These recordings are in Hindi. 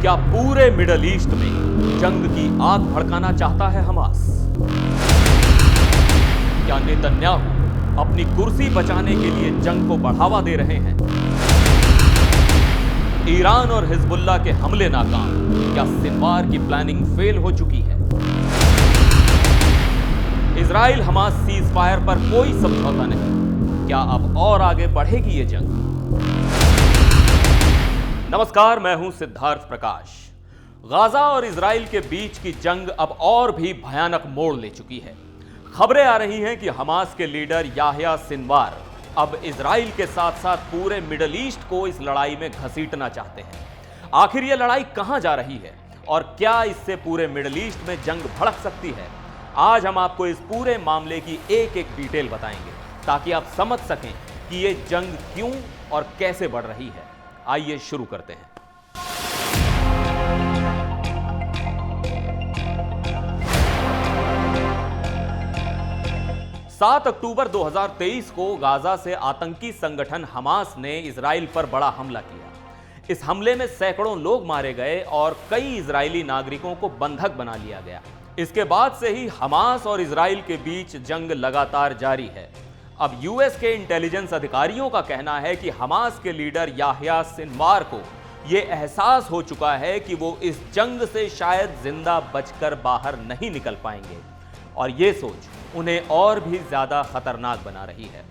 क्या पूरे मिडल ईस्ट में जंग की आग भड़काना चाहता है हमास? क्या नेतन्याहू अपनी कुर्सी बचाने के लिए जंग को बढ़ावा दे रहे हैं? ईरान और हिजबुल्लाह के हमले नाकाम, क्या सिनवार की प्लानिंग फेल हो चुकी है? इजराइल हमास सीज फायर पर कोई समझौता नहीं, क्या अब और आगे बढ़ेगी ये जंग? नमस्कार, मैं हूं सिद्धार्थ प्रकाश। गाजा और इजराइल के बीच की जंग अब और भी भयानक मोड़ ले चुकी है। खबरें आ रही हैं कि हमास के लीडर याह्या सिनवार अब इजराइल के साथ साथ पूरे मिडल ईस्ट को इस लड़ाई में घसीटना चाहते हैं। आखिर यह लड़ाई कहां जा रही है और क्या इससे पूरे मिडल ईस्ट में जंग भड़क सकती है? आज हम आपको इस पूरे मामले की एक एक डिटेल बताएंगे ताकि आप समझ सकें कि यह जंग क्यों और कैसे बढ़ रही है। आइए शुरू करते हैं। 7 अक्टूबर 2023 को गाजा से आतंकी संगठन हमास ने इजराइल पर बड़ा हमला किया। इस हमले में सैकड़ों लोग मारे गए और कई इजरायली नागरिकों को बंधक बना लिया गया। इसके बाद से ही हमास और इजराइल के बीच जंग लगातार जारी है। अब यूएस के इंटेलिजेंस अधिकारियों का कहना है कि हमास के लीडर याह्या सिनवार को यह एहसास हो चुका है कि वो इस जंग से शायद जिंदा बचकर बाहर नहीं निकल पाएंगे और ये सोच उन्हें और भी ज्यादा खतरनाक बना रही है।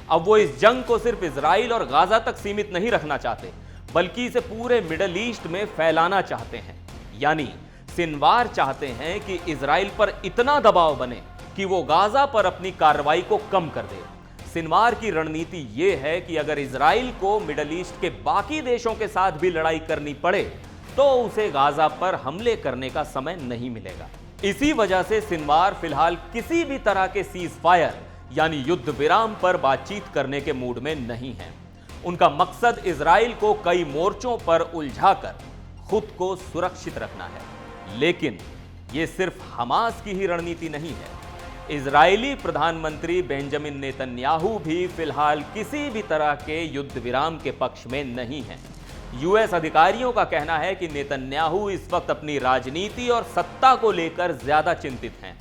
अब वो इस जंग को सिर्फ इजराइल और गाजा तक सीमित नहीं रखना चाहते, बल्कि इसे पूरे मिडल ईस्ट में फैलाना चाहते हैं। यानी सिनवार चाहते हैं कि इजराइल पर इतना दबाव बने कि वो गाजा पर अपनी कार्रवाई को कम कर दे। सिनवार की रणनीति यह है कि अगर इजराइल को मिडल ईस्ट के बाकी देशों के साथ भी लड़ाई करनी पड़े तो उसे गाजा पर हमले करने का समय नहीं मिलेगा। इसी वजह से सिनवार फिलहाल किसी भी तरह के सीज फायर यानी युद्ध विराम पर बातचीत करने के मूड में नहीं है। उनका मकसद इजराइल को कई मोर्चों पर उलझाकर खुद को सुरक्षित रखना है। लेकिन यह सिर्फ हमास की ही रणनीति नहीं है। इजरायली प्रधानमंत्री बेंजामिन नेतन्याहू भी फिलहाल किसी भी तरह के युद्ध विराम के पक्ष में नहीं है। यूएस अधिकारियों का कहना है कि नेतन्याहू इस वक्त अपनी राजनीति और सत्ता को लेकर ज्यादा चिंतित हैं।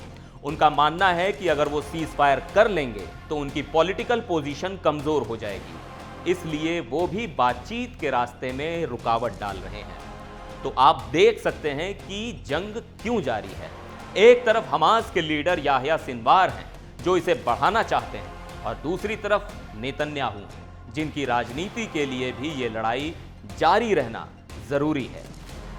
उनका मानना है कि अगर वो सीज फायर कर लेंगे तो उनकी पॉलिटिकल पोजीशन कमजोर हो जाएगी, इसलिए वो भी बातचीत के रास्ते में रुकावट डाल रहे हैं। तो आप देख सकते हैं कि जंग क्यों जारी है। एक तरफ हमास के लीडर याह्या सिनवार हैं जो इसे बढ़ाना चाहते हैं और दूसरी तरफ नेतन्याहू जिनकी राजनीति के लिए भी ये लड़ाई जारी रहना जरूरी है।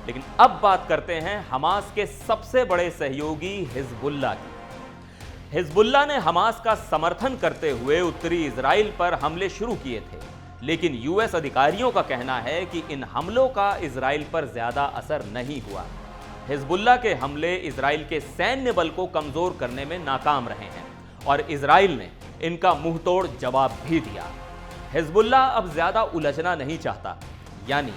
लेकिन अब बात करते हैं हमास के सबसे बड़े सहयोगी हिजबुल्लाह की। हिजबुल्लाह ने हमास का समर्थन करते हुए उत्तरी इजराइल पर हमले शुरू किए थे, लेकिन यूएस अधिकारियों का कहना है कि इन हमलों का इजराइल पर ज्यादा असर नहीं हुआ। हिजबुल्लाह के हमले इजराइल के सैन्य बल को कमजोर करने में नाकाम रहे हैं और इजराइल ने इनका मुंहतोड़ जवाब भी दिया। हिजबुल्लाह अब ज्यादा उलझना नहीं चाहता। यानी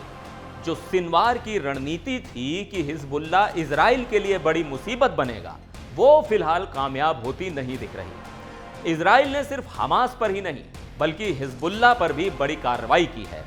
जो सिनवार की रणनीति थी कि हिजबुल्लाह इजराइल के लिए बड़ी मुसीबत बनेगा, वो फिलहाल कामयाब होती नहीं दिख रही। इजराइल ने सिर्फ हमास पर ही नहीं बल्कि हिजबुल्लाह पर भी बड़ी कार्रवाई की है।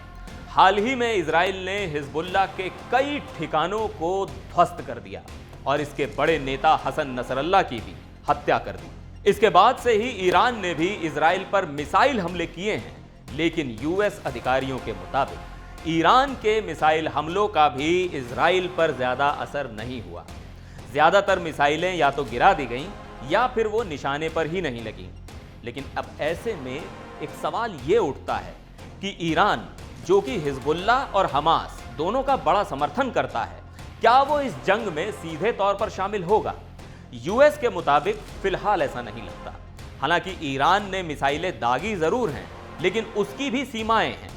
हाल ही में इजराइल ने हिजबुल्लाह के कई ठिकानों को ध्वस्त कर दिया और इसके बड़े नेता हसन नसरल्लाह की भी हत्या कर दी। इसके बाद से ही ईरान ने भी इजराइल पर मिसाइल हमले किए हैं, लेकिन यूएस अधिकारियों के मुताबिक ईरान के मिसाइल हमलों का भी इजराइल पर ज्यादा असर नहीं हुआ। ज्यादातर मिसाइलें या तो गिरा दी गईं या फिर वो निशाने पर ही नहीं लगी। लेकिन अब ऐसे में एक सवाल ये उठता है कि ईरान जो कि हिजबुल्लाह और हमास दोनों का बड़ा समर्थन करता है, क्या वो इस जंग में सीधे तौर पर शामिल होगा? यूएस के मुताबिक फिलहाल ऐसा नहीं लगता। हालांकि ईरान ने मिसाइलें दागी जरूर हैं, लेकिन उसकी भी सीमाएं हैं।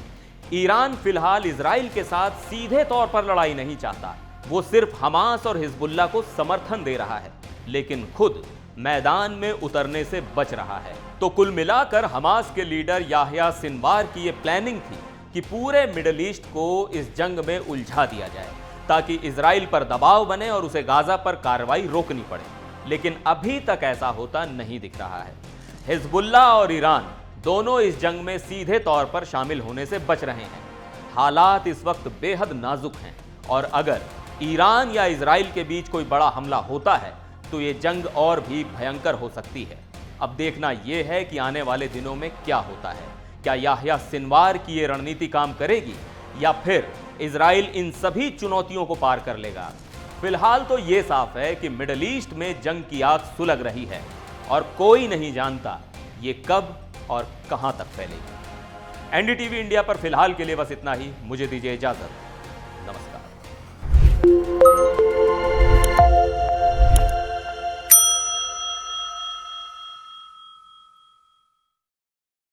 ईरान फिलहाल इजराइल के साथ सीधे तौर पर लड़ाई नहीं चाहता, वो सिर्फ हमास और हिजबुल्लाह को समर्थन दे रहा है, लेकिन खुद मैदान में उतरने से बच रहा है। तो कुल मिलाकर हमास के लीडर याह्या सिनवार की यह प्लानिंग थी कि पूरे मिडल ईस्ट को इस जंग में उलझा दिया जाए ताकि इजराइल पर दबाव बने और उसे गाजा पर कार्रवाई रोकनी पड़े। लेकिन अभी तक ऐसा होता नहीं दिख रहा है। हिजबुल्लाह और ईरान दोनों इस जंग में सीधे तौर पर शामिल होने से बच रहे हैं। हालात इस वक्त बेहद नाजुक हैं और अगर ईरान या इजराइल के बीच कोई बड़ा हमला होता है तो ये जंग और भी भयंकर हो सकती है। अब देखना यह है कि आने वाले दिनों में क्या होता है। क्या याह्या सिनवार की ये रणनीति काम करेगी या फिर इजराइल इन सभी चुनौतियों को पार कर लेगा? फिलहाल तो यह साफ है कि मिडिल ईस्ट में जंग की आग सुलग रही है और कोई नहीं जानता ये कब और कहां तक फैलेगी। एनडीटीवी इंडिया पर फिलहाल के लिए बस इतना ही। मुझे दीजिए इजाजत। नमस्कार।